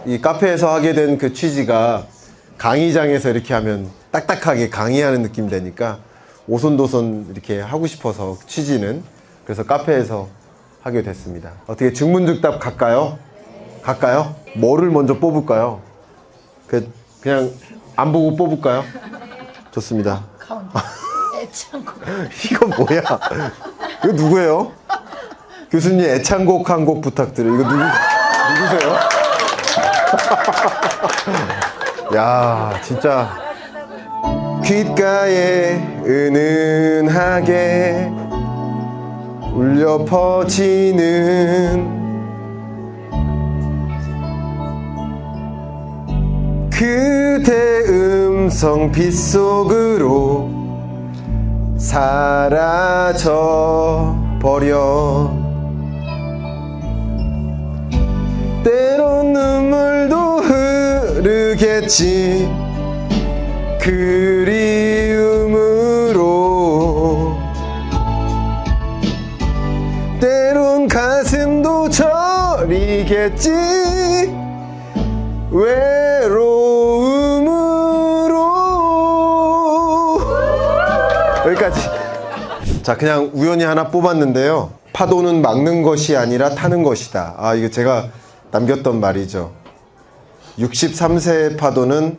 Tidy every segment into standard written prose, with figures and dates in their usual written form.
이 카페에서 하게 된 그 취지가 강의장에서 이렇게 하면 딱딱하게 강의하는 느낌 되니까 오손도손 이렇게 하고 싶어서 취지는 그래서 카페에서 하게 됐습니다. 어떻게 중문즉답 갈까요? 갈까요? 뭐를 먼저 뽑을까요? 그냥 안 보고 뽑을까요? 좋습니다. 이거 뭐야? 이거 누구예요? 교수님 애창곡 한 곡 부탁드려요. 이거 누구세요? 야, 진짜 귓가에 은은하게 울려 퍼지는 그대 음성 빗속으로 사라져 버려 때론 눈물도 흐르겠지 그리움으로 때론 가슴도 저리겠지 외로움으로 여기까지. 자, 그냥 우연히 하나 뽑았는데요. 파도는 막는 것이 아니라 타는 것이다. 아, 이거 제가 남겼던 말이죠. 63세의 파도는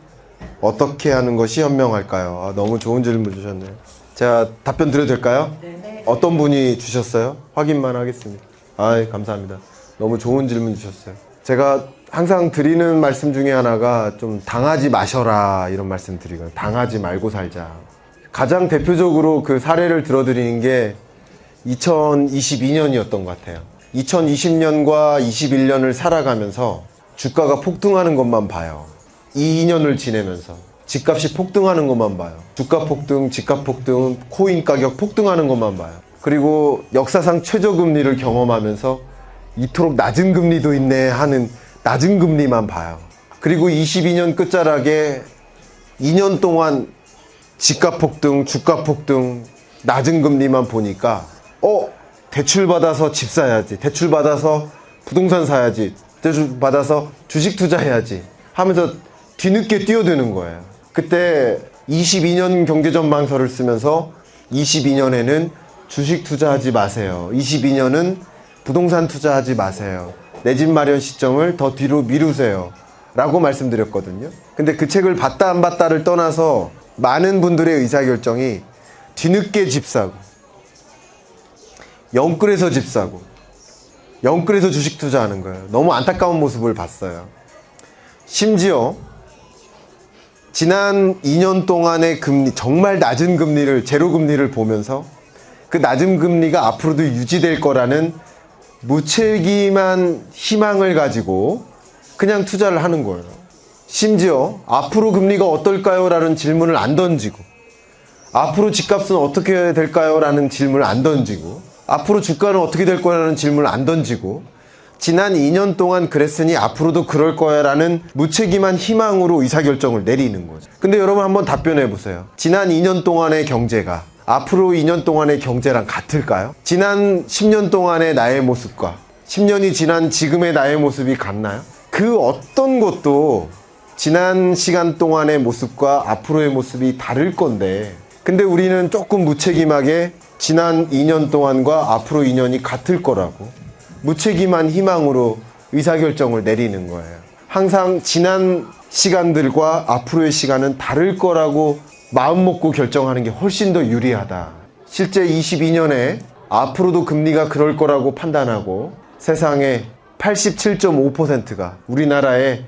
어떻게 하는 것이 현명할까요? 아, 너무 좋은 질문 주셨네요. 제가 답변 드려도 될까요? 네. 어떤 분이 주셨어요? 확인만 하겠습니다. 아, 감사합니다. 너무 좋은 질문 주셨어요. 제가 항상 드리는 말씀 중에 하나가 좀 당하지 마셔라 이런 말씀 드리거든요. 당하지 말고 살자. 가장 대표적으로 그 사례를 들어드리는 게 2022년이었던 것 같아요. 2020년과 21년을 살아가면서 주가가 폭등하는 것만 봐요. 2년을 지내면서 집값이 폭등하는 것만 봐요. 주가 폭등, 집값 폭등, 코인 가격 폭등하는 것만 봐요. 그리고 역사상 최저금리를 경험하면서 이토록 낮은 금리도 있네 하는 낮은 금리만 봐요. 그리고 22년 끝자락에 2년 동안 집값 폭등, 주가 폭등, 낮은 금리만 보니까 대출 받아서 집 사야지, 대출 받아서 부동산 사야지, 대출 받아서 주식 투자해야지 하면서 뒤늦게 뛰어드는 거예요. 그때 22년 경제전망서를 쓰면서 22년에는 주식 투자하지 마세요. 22년은 부동산 투자하지 마세요. 내 집 마련 시점을 더 뒤로 미루세요. 라고 말씀드렸거든요. 근데 그 책을 봤다 안 봤다를 떠나서 많은 분들의 의사결정이 뒤늦게 집 사고, 영끌에서 집 사고, 영끌에서 주식 투자하는 거예요. 너무 안타까운 모습을 봤어요. 심지어 지난 2년 동안의 금리, 정말 낮은 금리를, 제로 금리를 보면서 그 낮은 금리가 앞으로도 유지될 거라는 무책임한 희망을 가지고 그냥 투자를 하는 거예요. 심지어 앞으로 금리가 어떨까요? 라는 질문을 안 던지고, 앞으로 집값은 어떻게 될까요? 라는 질문을 안 던지고, 앞으로 주가는 어떻게 될 거라는 질문을 안 던지고, 지난 2년 동안 그랬으니 앞으로도 그럴 거야 라는 무책임한 희망으로 의사결정을 내리는 거죠. 근데 여러분 한번 답변해 보세요. 지난 2년 동안의 경제가 앞으로 2년 동안의 경제랑 같을까요? 지난 10년 동안의 나의 모습과 10년이 지난 지금의 나의 모습이 같나요? 그 어떤 것도 지난 시간 동안의 모습과 앞으로의 모습이 다를 건데, 근데 우리는 조금 무책임하게 지난 2년 동안과 앞으로 2년이 같을 거라고 무책임한 희망으로 의사결정을 내리는 거예요. 항상 지난 시간들과 앞으로의 시간은 다를 거라고 마음 먹고 결정하는 게 훨씬 더 유리하다. 실제 22년에 앞으로도 금리가 그럴 거라고 판단하고 세상의 87.5%가, 우리나라의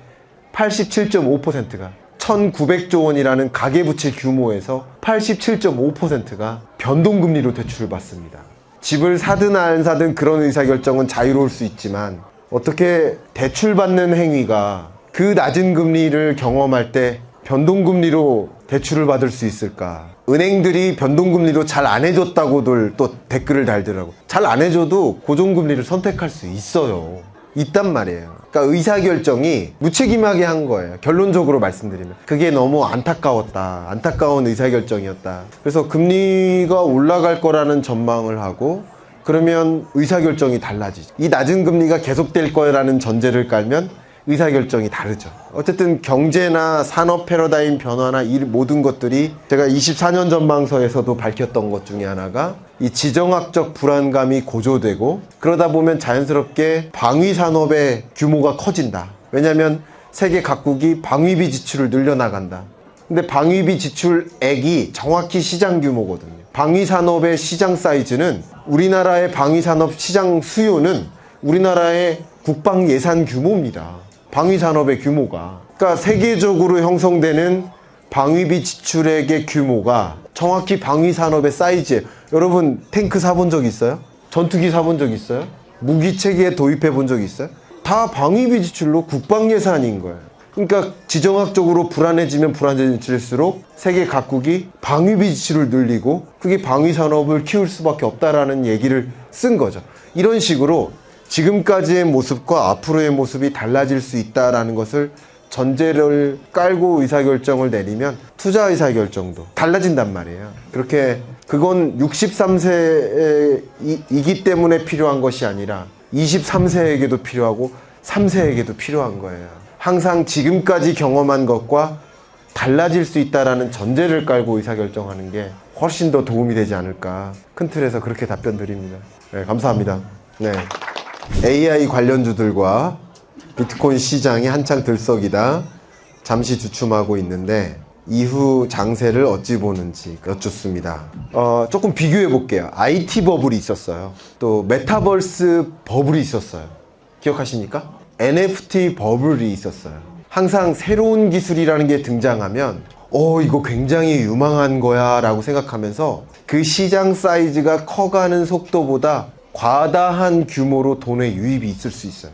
87.5%가 1900조 원이라는 가계부채 규모에서 87.5%가 변동금리로 대출을 받습니다. 집을 사든 안 사든 그런 의사결정은 자유로울 수 있지만 어떻게 대출받는 행위가 그 낮은 금리를 경험할 때 변동금리로 대출을 받을 수 있을까? 은행들이 변동금리로 잘 안 해줬다고들 또 댓글을 달더라고. 잘 안 해줘도 고정금리를 선택할 수 있어요. 있단 말이에요. 그러니까 의사결정이 무책임하게 한 거예요. 결론적으로 말씀드리면 그게 너무 안타까웠다. 안타까운 의사결정이었다. 그래서 금리가 올라갈 거라는 전망을 하고 그러면 의사결정이 달라지죠. 이 낮은 금리가 계속될 거라는 전제를 깔면 의사결정이 다르죠. 어쨌든 경제나 산업 패러다임 변화나 이 모든 것들이 제가 24년 전망서에서도 밝혔던 것 중에 하나가 이 지정학적 불안감이 고조되고, 그러다 보면 자연스럽게 방위 산업의 규모가 커진다. 왜냐하면 세계 각국이 방위비 지출을 늘려나간다. 근데 방위비 지출액이 정확히 시장 규모거든요. 방위 산업의 시장 사이즈는, 우리나라의 방위 산업 시장 수요는 우리나라의 국방 예산 규모입니다. 방위 산업의 규모가. 그러니까 세계적으로 형성되는 방위비 지출액의 규모가 정확히 방위 산업의 사이즈예요. 여러분 탱크 사본 적 있어요? 전투기 사본 적 있어요? 무기 체계에 도입해 본 적 있어요? 다 방위비 지출로 국방 예산인 거예요. 그러니까 지정학적으로 불안해지면 불안해질수록 세계 각국이 방위비 지출을 늘리고 그게 방위 산업을 키울 수밖에 없다라는 얘기를 쓴 거죠. 이런 식으로 지금까지의 모습과 앞으로의 모습이 달라질 수 있다라는 것을 전제를 깔고 의사결정을 내리면 투자 의사결정도 달라진단 말이에요. 그렇게 그건 63세이기 때문에 필요한 것이 아니라 23세에게도 필요하고 3세에게도 필요한 거예요. 항상 지금까지 경험한 것과 달라질 수 있다라는 전제를 깔고 의사결정하는 게 훨씬 더 도움이 되지 않을까. 큰 틀에서 그렇게 답변 드립니다. 네, 감사합니다. 네. AI 관련주들과 비트코인 시장이 한창 들썩이다 잠시 주춤하고 있는데 이후 장세를 어찌 보는지 여쭙습니다. 조금 비교해 볼게요. IT 버블이 있었어요. 또 메타버스 버블이 있었어요. 기억하십니까? NFT 버블이 있었어요. 항상 새로운 기술이라는 게 등장하면 이거 굉장히 유망한 거야 라고 생각하면서 그 시장 사이즈가 커가는 속도보다 과다한 규모로 돈의 유입이 있을 수 있어요.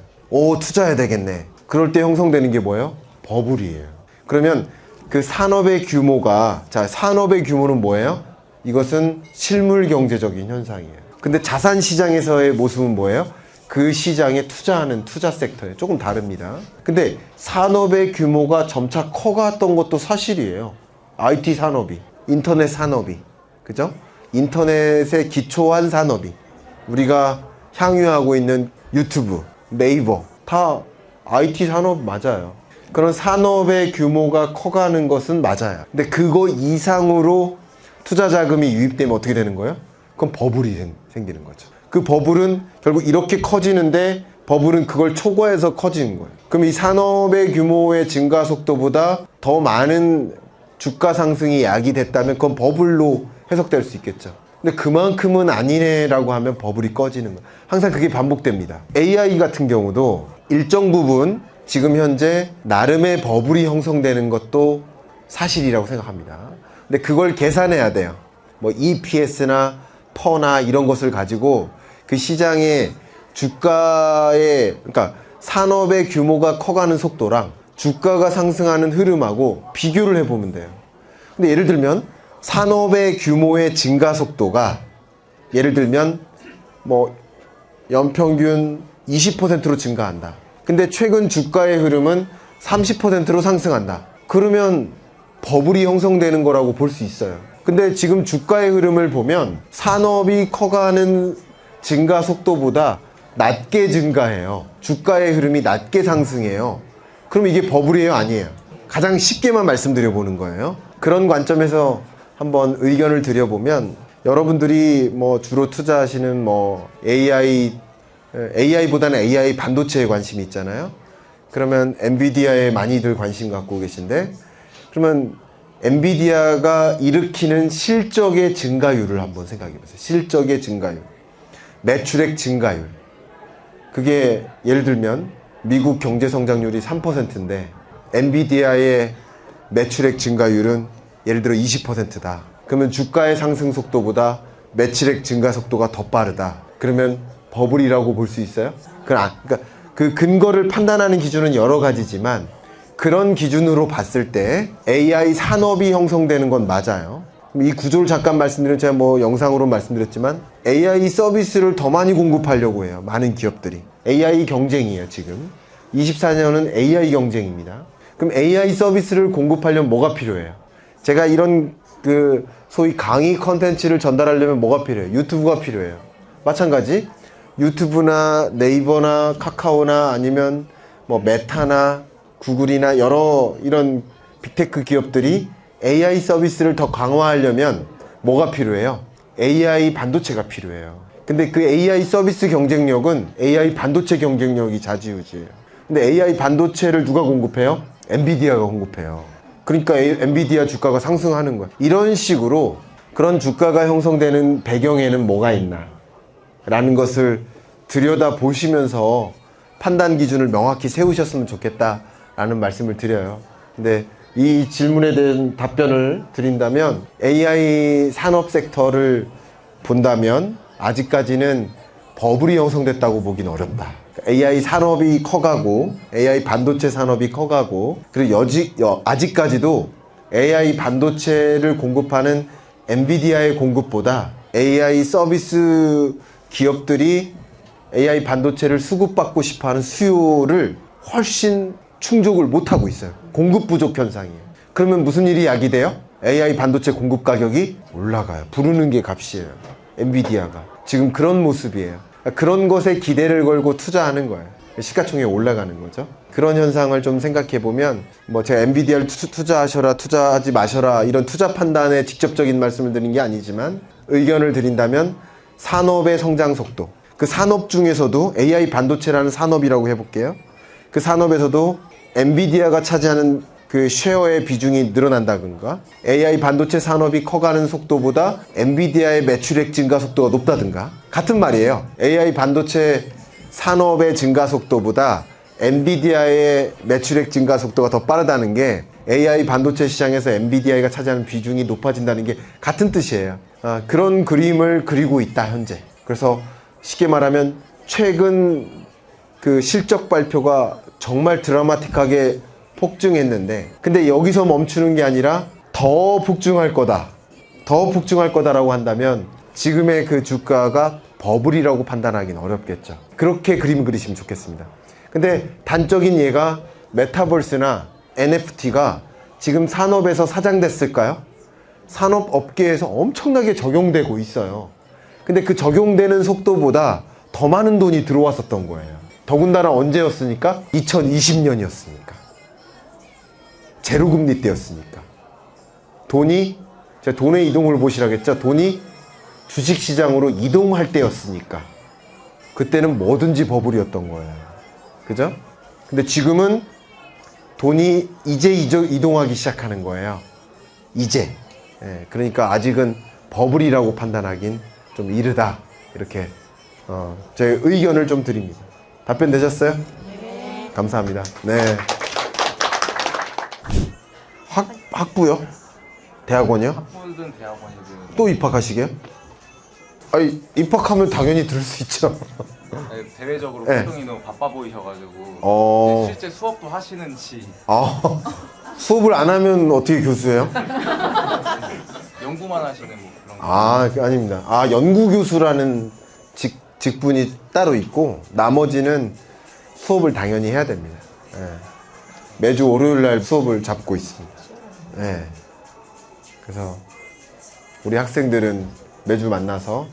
투자해야 되겠네. 그럴 때 형성되는 게 뭐예요? 버블이에요. 그러면 그 산업의 규모가, 산업의 규모는 뭐예요? 이것은 실물 경제적인 현상이에요. 근데 자산 시장에서의 모습은 뭐예요? 그 시장에 투자하는 투자 섹터에 조금 다릅니다. 근데 산업의 규모가 점차 커갔던 것도 사실이에요. IT 산업이, 인터넷 산업이, 그죠? 인터넷에 기초한 산업이, 우리가 향유하고 있는 유튜브, 네이버 다 IT 산업 맞아요. 그런 산업의 규모가 커가는 것은 맞아요. 근데 그거 이상으로 투자 자금이 유입되면 어떻게 되는 거예요? 그건 버블이 생기는 거죠. 그 버블은 결국 이렇게 커지는데 버블은 그걸 초과해서 커지는 거예요. 그럼 이 산업의 규모의 증가 속도보다 더 많은 주가 상승이 야기됐다면 그건 버블로 해석될 수 있겠죠. 근데 그만큼은 아니네라고 하면 버블이 꺼지는 거예요. 항상 그게 반복됩니다. AI 같은 경우도 일정 부분 지금 현재 나름의 버블이 형성되는 것도 사실이라고 생각합니다. 근데 그걸 계산해야 돼요. 뭐 EPS나 퍼나 이런 것을 가지고 그 시장의 주가의, 그러니까 산업의 규모가 커가는 속도랑 주가가 상승하는 흐름하고 비교를 해보면 돼요. 근데 예를 들면 산업의 규모의 증가 속도가 예를 들면 뭐 연평균 20%로 증가한다. 근데 최근 주가의 흐름은 30%로 상승한다. 그러면 버블이 형성되는 거라고 볼 수 있어요. 근데 지금 주가의 흐름을 보면 산업이 커가는 증가 속도보다 낮게 증가해요. 주가의 흐름이 낮게 상승해요. 그럼 이게 버블이에요? 아니에요? 가장 쉽게만 말씀드려 보는 거예요. 그런 관점에서 한번 의견을 드려보면 여러분들이 뭐 주로 투자하시는 뭐 AI보다는 AI 반도체에 관심이 있잖아요. 그러면 엔비디아에 많이들 관심 갖고 계신데, 그러면 엔비디아가 일으키는 실적의 증가율을 한번 생각해 보세요. 실적의 증가율, 매출액 증가율. 그게 예를 들면 미국 경제 성장률이 3%인데 엔비디아의 매출액 증가율은 예를 들어 20%다. 그러면 주가의 상승 속도보다 매출액 증가 속도가 더 빠르다. 그러면 버블이라고 볼 수 있어요? 그러니까 그 근거를 판단하는 기준은 여러 가지지만 그런 기준으로 봤을 때 AI 산업이 형성되는 건 맞아요. 이 구조를 잠깐 말씀드리면, 제가 뭐 영상으로 말씀드렸지만 AI 서비스를 더 많이 공급하려고 해요. 많은 기업들이. AI 경쟁이에요, 지금. 24년은 AI 경쟁입니다. 그럼 AI 서비스를 공급하려면 뭐가 필요해요? 제가 이런 그 소위 강의 컨텐츠를 전달하려면 뭐가 필요해요? 유튜브가 필요해요. 마찬가지 유튜브나 네이버나 카카오나 아니면 뭐 메타나 구글이나 여러 이런 빅테크 기업들이 AI 서비스를 더 강화하려면 뭐가 필요해요? AI 반도체가 필요해요. 근데 그 AI 서비스 경쟁력은 AI 반도체 경쟁력이 좌지우지예요. 근데 AI 반도체를 누가 공급해요? 엔비디아가 공급해요. 그러니까 엔비디아 주가가 상승하는 거야. 이런 식으로 그런 주가가 형성되는 배경에는 뭐가 있나 라는 것을 들여다 보시면서 판단 기준을 명확히 세우셨으면 좋겠다라는 말씀을 드려요. 근데 이 질문에 대한 답변을 드린다면 AI 산업 섹터를 본다면 아직까지는 버블이 형성됐다고 보긴 어렵다. AI 산업이 커가고 AI 반도체 산업이 커가고 그리고 아직까지도 AI 반도체를 공급하는 엔비디아의 공급보다 AI 서비스 기업들이 AI 반도체를 수급받고 싶어하는 수요를 훨씬 충족을 못하고 있어요. 공급 부족 현상이에요. 그러면 무슨 일이 야기돼요? AI 반도체 공급 가격이 올라가요. 부르는 게 값이에요. 엔비디아가 지금 그런 모습이에요. 그런 것에 기대를 걸고 투자하는 거예요. 시가총액이 올라가는 거죠. 그런 현상을 좀 생각해 보면 뭐 제가 엔비디아를 투자하셔라 투자하지 마셔라 이런 투자 판단에 직접적인 말씀을 드린 게 아니지만 의견을 드린다면 산업의 성장 속도, 그 산업 중에서도 AI 반도체라는 산업이라고 해볼게요. 그 산업에서도 엔비디아가 차지하는 그 쉐어의 비중이 늘어난다든가 AI 반도체 산업이 커가는 속도보다 엔비디아의 매출액 증가 속도가 높다든가 같은 말이에요. AI 반도체 산업의 증가 속도보다 엔비디아의 매출액 증가 속도가 더 빠르다는 게 AI 반도체 시장에서 엔비디아가 차지하는 비중이 높아진다는 게 같은 뜻이에요. 그런 그림을 그리고 있다 현재. 그래서 쉽게 말하면 최근 그 실적 발표가 정말 드라마틱하게 폭증했는데 근데 여기서 멈추는 게 아니라 더 폭증할 거다. 더 폭증할 거다라고 한다면 지금의 그 주가가 버블이라고 판단하기는 어렵겠죠. 그렇게 그림 그리시면 좋겠습니다. 근데 단적인 예가 메타버스나 NFT가 지금 산업에서 사장됐을까요? 산업업계에서 엄청나게 적용되고 있어요. 근데 그 적용되는 속도보다 더 많은 돈이 들어왔었던 거예요. 더군다나 언제였으니까? 2020년이었으니까. 제로금리 때였으니까. 제가 돈의 이동을 보시라겠죠? 돈이 주식시장으로 이동할 때였으니까. 그때는 뭐든지 버블이었던 거예요. 그죠? 근데 지금은 돈이 이제 이동하기 시작하는 거예요. 이제. 그러니까 아직은 버블이라고 판단하긴 좀 이르다. 이렇게 제 의견을 좀 드립니다. 답변 되셨어요? 네. 감사합니다. 네. 학부요? 대학원이요? 학부든 대학원이든 또 입학하시게요? 아니 입학하면 당연히 들을 수 있죠. 네, 대외적으로 네. 활동이 너무 바빠 보이셔가지고 실제 수업도 하시는지 수업을 안 하면 어떻게 교수예요? 연구만 하시는 뭐 그런 거. 아닙니다. 연구교수라는 직분이 따로 있고 나머지는 수업을 당연히 해야 됩니다. 매주 월요일 날 수업을 잡고 있습니다. 그래서 우리 학생들은 매주 만나서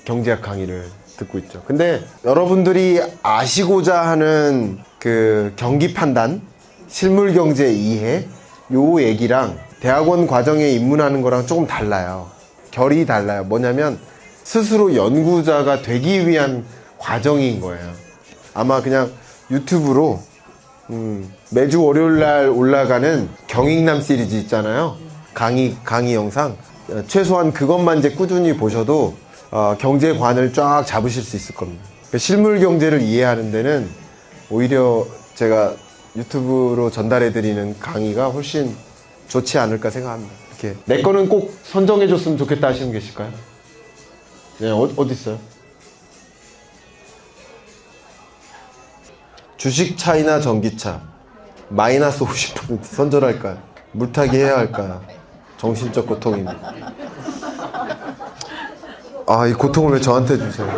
경제학 강의를 듣고 있죠. 근데 여러분들이 아시고자 하는 그 경기 판단, 실물 경제 이해, 요 얘기랑 대학원 과정에 입문하는 거랑 조금 달라요. 결이 달라요. 뭐냐면 스스로 연구자가 되기 위한 과정인 거예요. 아마 그냥 유튜브로 매주 월요일 날 올라가는 경익남 시리즈 있잖아요. 강의 영상. 최소한 그것만 이제 꾸준히 보셔도 경제관을 쫙 잡으실 수 있을 겁니다. 실물 경제를 이해하는 데는 오히려 제가 유튜브로 전달해 드리는 강의가 훨씬 좋지 않을까 생각합니다. 이렇게 내 거는 꼭 선정해 줬으면 좋겠다 하시는 분 계실까요? 네, 어디 있어요? 주식 차이나 전기차 마이너스 50% 선절할까요? 물타기 해야 할까요? 정신적 고통입니다. 이 고통을 왜 저한테 주세요?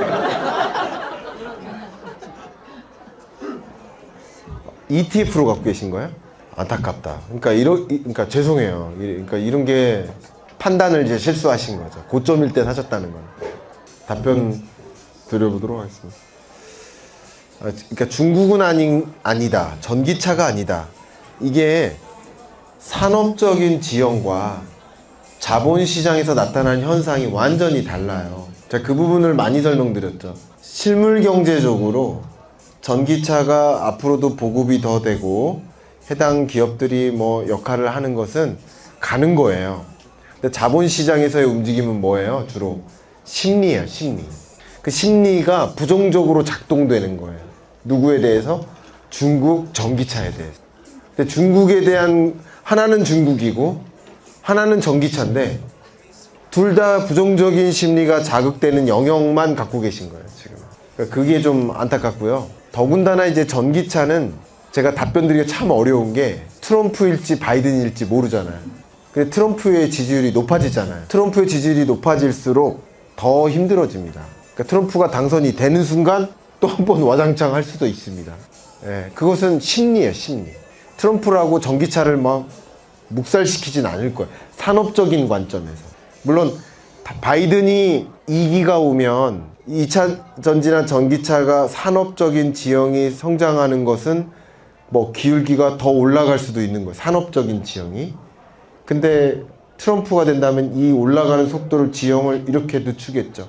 ETF로 갖고 계신 거예요? 안타깝다. 그러니까 죄송해요. 그러니까 이런 게 판단을 이제 실수하신 거죠. 고점일 때 사셨다는 건. 답변 드려보도록 하겠습니다. 그러니까 중국은 아니다. 전기차가 아니다. 이게 산업적인 지형과 자본시장에서 나타난 현상이 완전히 달라요. 제가 그 부분을 많이 설명드렸죠. 실물경제적으로 전기차가 앞으로도 보급이 더 되고 해당 기업들이 뭐 역할을 하는 것은 가는 거예요. 근데 자본시장에서의 움직임은 뭐예요? 주로 심리예요, 심리. 그 심리가 부정적으로 작동되는 거예요. 누구에 대해서? 중국 전기차에 대해서. 근데 중국에 대한 하나는 중국이고 하나는 전기차인데 둘 다 부정적인 심리가 자극되는 영역만 갖고 계신 거예요, 지금. 그러니까 그게 좀 안타깝고요. 더군다나 이제 전기차는 제가 답변 드리기가 참 어려운 게 트럼프일지 바이든일지 모르잖아요. 근데 트럼프의 지지율이 높아지잖아요. 트럼프의 지지율이 높아질수록 더 힘들어집니다. 그러니까 트럼프가 당선이 되는 순간 또 한 번 와장창 할 수도 있습니다. 예, 그것은 심리예요, 심리. 트럼프라고 전기차를 막 묵살시키진 않을 거예요. 산업적인 관점에서. 물론 바이든이 2기가 오면 2차 전지나 전기차가 산업적인 지형이 성장하는 것은 뭐 기울기가 더 올라갈 수도 있는 거예요. 산업적인 지형이. 근데 트럼프가 된다면 이 올라가는 속도를 지형을 이렇게 늦추겠죠.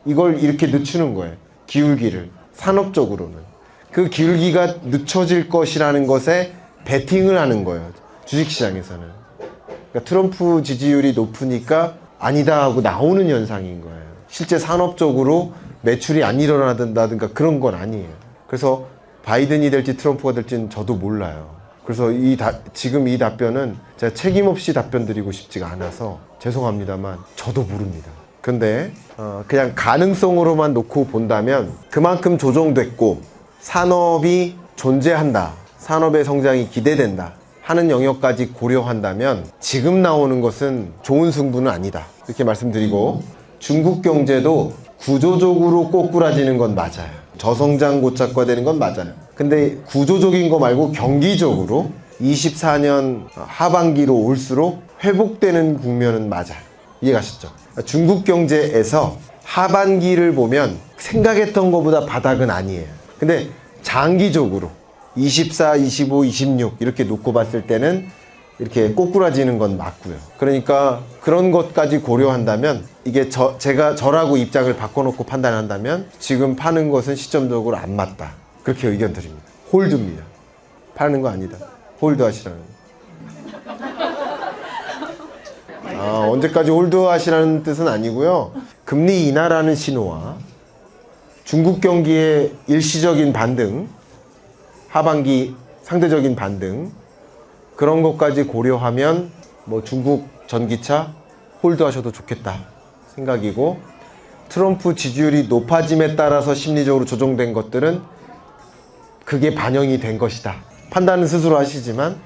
이걸 이렇게 늦추는 거예요. 기울기를. 산업적으로는. 그 기울기가 늦춰질 것이라는 것에 베팅을 하는 거예요. 주식시장에서는. 그러니까 트럼프 지지율이 높으니까 아니다 하고 나오는 현상인 거예요. 실제 산업적으로 매출이 안 일어나든가 그런 건 아니에요. 그래서 바이든이 될지 트럼프가 될지는 저도 몰라요. 그래서 지금 이 답변은 제가 책임 없이 답변 드리고 싶지가 않아서 죄송합니다만 저도 모릅니다. 근데 그냥 가능성으로만 놓고 본다면 그만큼 조정됐고 산업이 존재한다. 산업의 성장이 기대된다. 하는 영역까지 고려한다면 지금 나오는 것은 좋은 승부는 아니다. 이렇게 말씀드리고 중국 경제도 구조적으로 꼬꾸라지는 건 맞아요. 저성장 고착화되는 건 맞아요. 근데 구조적인 거 말고 경기적으로 24년 하반기로 올수록 회복되는 국면은 맞아요. 이해가셨죠? 중국 경제에서 하반기를 보면 생각했던 것보다 바닥은 아니에요. 근데 장기적으로 24, 25, 26 이렇게 놓고 봤을 때는 이렇게 꼬꾸라지는 건 맞고요. 그러니까 그런 것까지 고려한다면 이게 제가 저라고 입장을 바꿔놓고 판단한다면 지금 파는 것은 시점적으로 안 맞다. 그렇게 의견 드립니다. 홀드입니다. 파는 거 아니다. 홀드 하시라는. 언제까지 홀드 하시라는 뜻은 아니고요. 금리 인하라는 신호와 중국 경기의 일시적인 반등, 하반기 상대적인 반등, 그런 것까지 고려하면 뭐 중국 전기차 홀드 하셔도 좋겠다 생각이고, 트럼프 지지율이 높아짐에 따라서 심리적으로 조정된 것들은 그게 반영이 된 것이다. 판단은 스스로 하시지만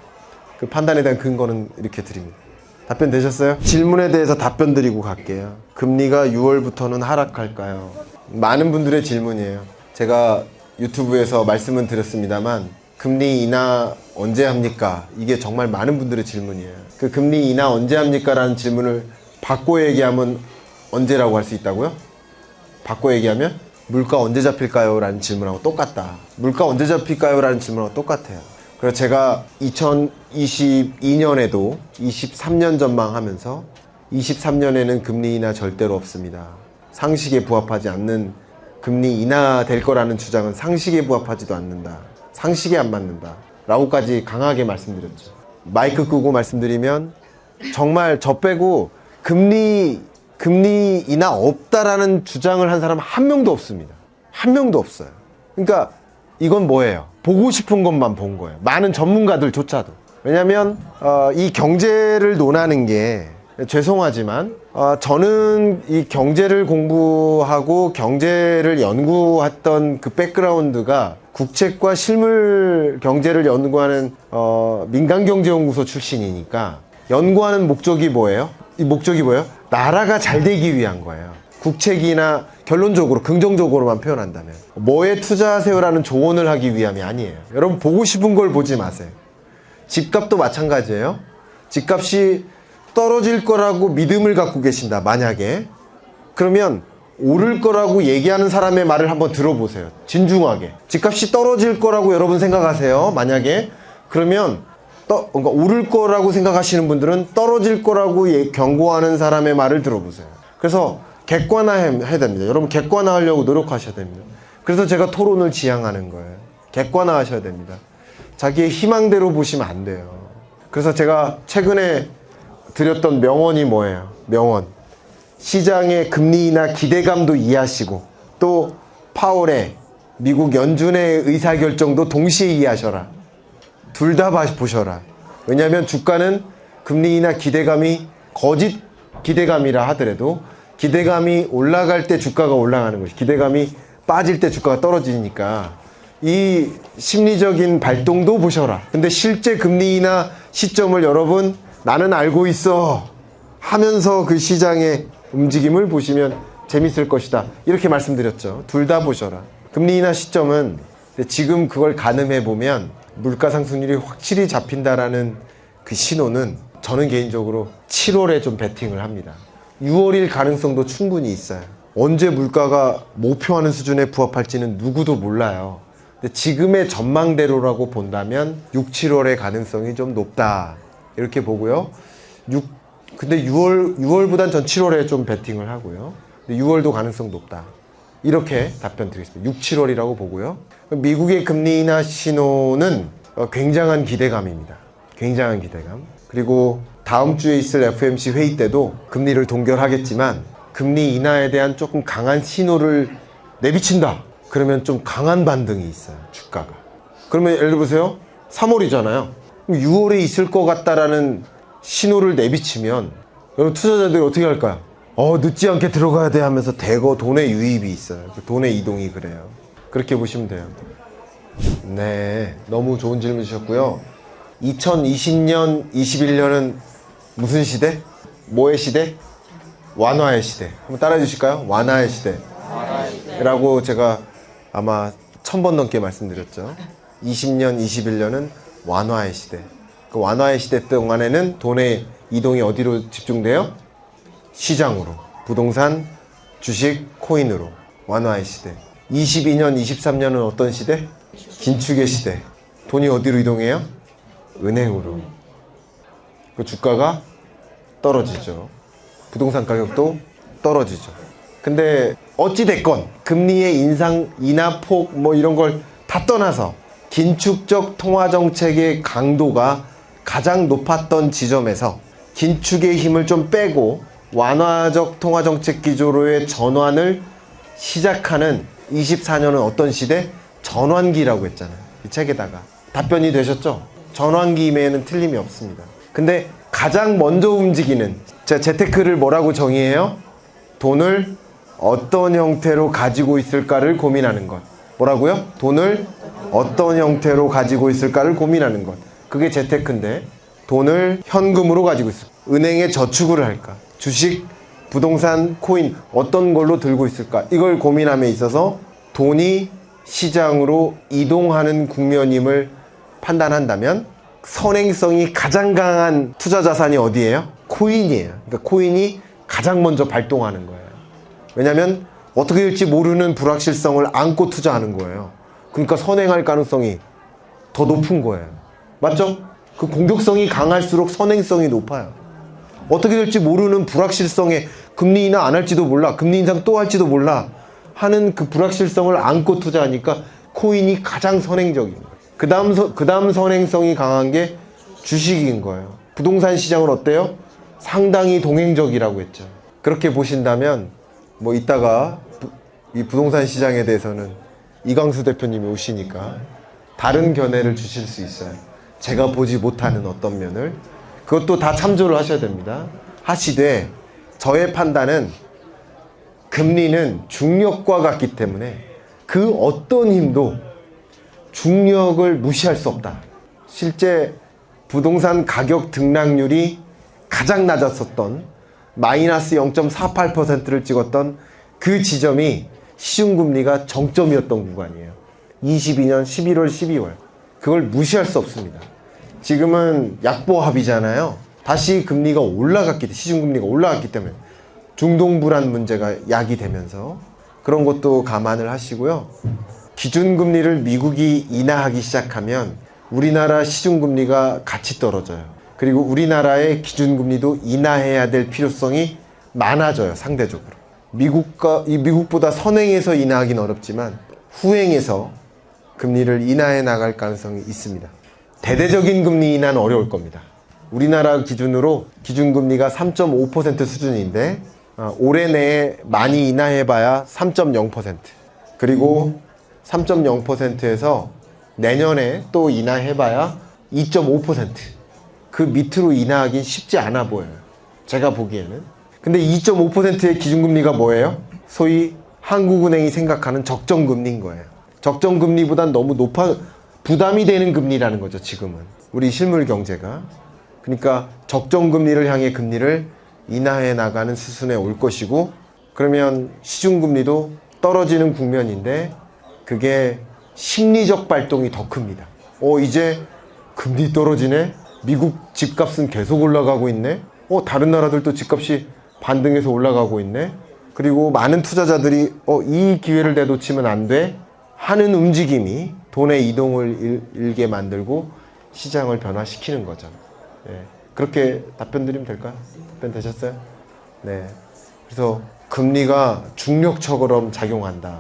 그 판단에 대한 근거는 이렇게 드립니다. 답변 되셨어요? 질문에 대해서 답변 드리고 갈게요. 금리가 6월부터는 하락할까요? 많은 분들의 질문이에요. 제가 유튜브에서 말씀은 드렸습니다만 금리 인하 언제 합니까? 이게 정말 많은 분들의 질문이에요. 그 금리 인하 언제 합니까? 라는 질문을 바꿔 얘기하면 언제라고 할 수 있다고요? 바꿔 얘기하면 물가 언제 잡힐까요? 라는 질문하고 똑같다. 물가 언제 잡힐까요? 라는 질문하고 똑같아요. 그래서 제가 2022년에도 23년 전망하면서 23년에는 금리 인하 절대로 없습니다. 상식에 부합하지 않는 금리 인하 될 거라는 주장은 상식에 부합하지도 않는다. 상식에 안 맞는다. 라고까지 강하게 말씀드렸죠. 마이크 끄고 말씀드리면 정말 저 빼고 금리 인하 없다라는 주장을 한 사람 한 명도 없습니다. 한 명도 없어요. 그러니까 이건 뭐예요? 보고 싶은 것만 본 거예요. 많은 전문가들조차도. 왜냐하면 이 경제를 논하는 게 죄송하지만 저는 이 경제를 공부하고 경제를 연구했던 그 백그라운드가 국책과 실물 경제를 연구하는 민간경제연구소 출신이니까 연구하는 목적이 뭐예요? 이 목적이 뭐예요? 나라가 잘 되기 위한 거예요. 국책이나 결론적으로 긍정적으로만 표현한다면 뭐에 투자하세요라는 조언을 하기 위함이 아니에요. 여러분 보고 싶은 걸 보지 마세요. 집값도 마찬가지예요. 집값이 떨어질 거라고 믿음을 갖고 계신다. 만약에 그러면 오를 거라고 얘기하는 사람의 말을 한번 들어보세요. 진중하게. 집값이 떨어질 거라고 여러분 생각하세요. 만약에. 그러면 그러니까 오를 거라고 생각하시는 분들은 떨어질 거라고 경고하는 사람의 말을 들어보세요. 그래서 객관화해야 됩니다. 여러분 객관화하려고 노력하셔야 됩니다. 그래서 제가 토론을 지향하는 거예요. 객관화하셔야 됩니다. 자기의 희망대로 보시면 안 돼요. 그래서 제가 최근에 드렸던 명언이 뭐예요? 명언. 시장의 금리 인하 기대감도 이해하시고 또 파월의 미국 연준의 의사결정도 동시에 이해하셔라. 둘 다 보셔라. 왜냐하면 주가는 금리 인하 기대감이 거짓 기대감이라 하더라도 기대감이 올라갈 때 주가가 올라가는 것이 기대감이 빠질 때 주가가 떨어지니까 이 심리적인 발동도 보셔라. 근데 실제 금리 인하 시점을 여러분 나는 알고 있어 하면서 그 시장의 움직임을 보시면 재밌을 것이다. 이렇게 말씀드렸죠. 둘 다 보셔라. 금리 인하 시점은 지금 그걸 가늠해 보면 물가 상승률이 확실히 잡힌다라는 그 신호는 저는 개인적으로 7월에 좀 베팅을 합니다. 6월일 가능성도 충분히 있어요. 언제 물가가 목표하는 수준에 부합할지는 누구도 몰라요. 근데 지금의 전망대로라고 본다면 6, 7월의 가능성이 좀 높다. 이렇게 보고요. 근데 6월보단 전 7월에 좀 베팅을 하고요. 근데 6월도 가능성 높다. 이렇게 답변 드리겠습니다. 6, 7월이라고 보고요. 미국의 금리 인하 신호는 굉장한 기대감입니다. 굉장한 기대감. 그리고 다음 주에 있을 FOMC 회의 때도 금리를 동결하겠지만 금리 인하에 대한 조금 강한 신호를 내비친다. 그러면 좀 강한 반등이 있어요. 주가가. 그러면 예를 들어보세요. 3월이잖아요. 6월에 있을 것 같다라는 신호를 내비치면 여러분 투자자들이 어떻게 할까요? 늦지 않게 들어가야 돼 하면서 대거 돈의 유입이 있어요. 돈의 이동이 그래요. 그렇게 보시면 돼요. 네, 너무 좋은 질문 주셨고요. 2020년, 21년은 무슨 시대? 뭐의 시대? 완화의 시대. 한번 따라해 주실까요? 완화의 시대. 라고 제가 아마 1000번 넘게 말씀드렸죠. 20년, 21년은 완화의 시대. 그 완화의 시대 동안에는 돈의 이동이 어디로 집중돼요? 시장으로. 부동산, 주식, 코인으로. 완화의 시대. 22년, 23년은 어떤 시대? 긴축의 시대. 돈이 어디로 이동해요? 은행으로. 그 주가가 떨어지죠. 부동산 가격도 떨어지죠. 근데 어찌됐건 금리의 인하 폭 이런 걸 다 떠나서 긴축적 통화정책의 강도가 가장 높았던 지점에서 긴축의 힘을 좀 빼고 완화적 통화정책 기조로의 전환을 시작하는 24년은 어떤 시대? 전환기라고 했잖아요. 이 책에다가. 답변이 되셨죠? 전환기임에는 틀림이 없습니다. 근데 가장 먼저 움직이는 재테크를 뭐라고 정의해요? 돈을 어떤 형태로 가지고 있을까를 고민하는 것. 뭐라고요? 돈을 어떤 형태로 가지고 있을까를 고민하는 것. 그게 재테크인데 돈을 현금으로 가지고 있을까? 은행에 저축을 할까? 주식, 부동산, 코인 어떤 걸로 들고 있을까? 이걸 고민함에 있어서 돈이 시장으로 이동하는 국면임을 판단한다면 선행성이 가장 강한 투자 자산이 어디예요? 코인이에요. 그러니까 코인이 가장 먼저 발동하는 거예요. 왜냐하면 어떻게 될지 모르는 불확실성을 안고 투자하는 거예요. 그러니까 선행할 가능성이 더 높은 거예요. 맞죠? 그 공격성이 강할수록 선행성이 높아요. 어떻게 될지 모르는 불확실성에 금리 인하 안 할지도 몰라, 금리 인상 또 할지도 몰라 하는 그 불확실성을 안고 투자하니까 코인이 가장 선행적인 거예요. 그 다음 선행성이 강한 게 주식인 거예요. 부동산 시장은 어때요? 상당히 동행적이라고 했죠. 그렇게 보신다면 이따가 이 부동산 시장에 대해서는 이광수 대표님이 오시니까 다른 견해를 주실 수 있어요. 제가 보지 못하는 어떤 면을. 그것도 다 참조를 하셔야 됩니다. 하시되 저의 판단은 금리는 중력과 같기 때문에 그 어떤 힘도 중력을 무시할 수 없다. 실제 부동산 가격 등락률이 가장 낮았었던 마이너스 0.48%를 찍었던 그 지점이 시중금리가 정점이었던 구간이에요. 22년 11월, 12월. 그걸 무시할 수 없습니다. 지금은 약보합이잖아요. 다시 금리가 올라갔기 때문에, 시중금리가 올라갔기 때문에 중동 불안 문제가 야기되면서 그런 것도 감안을 하시고요. 기준금리를 미국이 인하하기 시작하면 우리나라 시중금리가 같이 떨어져요. 그리고 우리나라의 기준금리도 인하해야 될 필요성이 많아져요. 상대적으로. 미국보다 선행해서 인하하기는 어렵지만 후행해서 금리를 인하해 나갈 가능성이 있습니다. 대대적인 금리 인하는 어려울 겁니다. 우리나라 기준으로 기준금리가 3.5% 수준인데 올해 내에 많이 인하해봐야 3.0%. 그리고 3.0%에서 내년에 또 인하해봐야 2.5%. 그 밑으로 인하하긴 쉽지 않아 보여요. 제가 보기에는. 근데 2.5%의 기준금리가 뭐예요? 소위 한국은행이 생각하는 적정금리인 거예요. 적정금리보단 너무 부담이 되는 금리라는 거죠, 지금은. 우리 실물 경제가. 그러니까 적정금리를 향해 금리를 인하해 나가는 수순에 올 것이고, 그러면 시중금리도 떨어지는 국면인데 그게 심리적 발동이 더 큽니다. 이제 금리 떨어지네? 미국 집값은 계속 올라가고 있네? 다른 나라들도 집값이 반등해서 올라가고 있네? 그리고 많은 투자자들이 이 기회를 내놓치면 안 돼? 하는 움직임이 돈의 이동을 일게 만들고 시장을 변화시키는 거죠. 네. 그렇게 답변 드리면 될까요? 답변 되셨어요? 네. 그래서 금리가 중력처럼 작용한다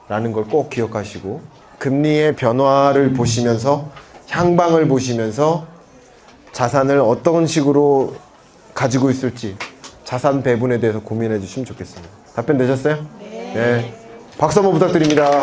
라는 걸 꼭 기억하시고, 금리의 변화를 보시면서 향방을 보시면서 자산을 어떤 식으로 가지고 있을지 자산 배분에 대해서 고민해 주시면 좋겠습니다. 답변 되셨어요? 네. 박수 한번 부탁드립니다.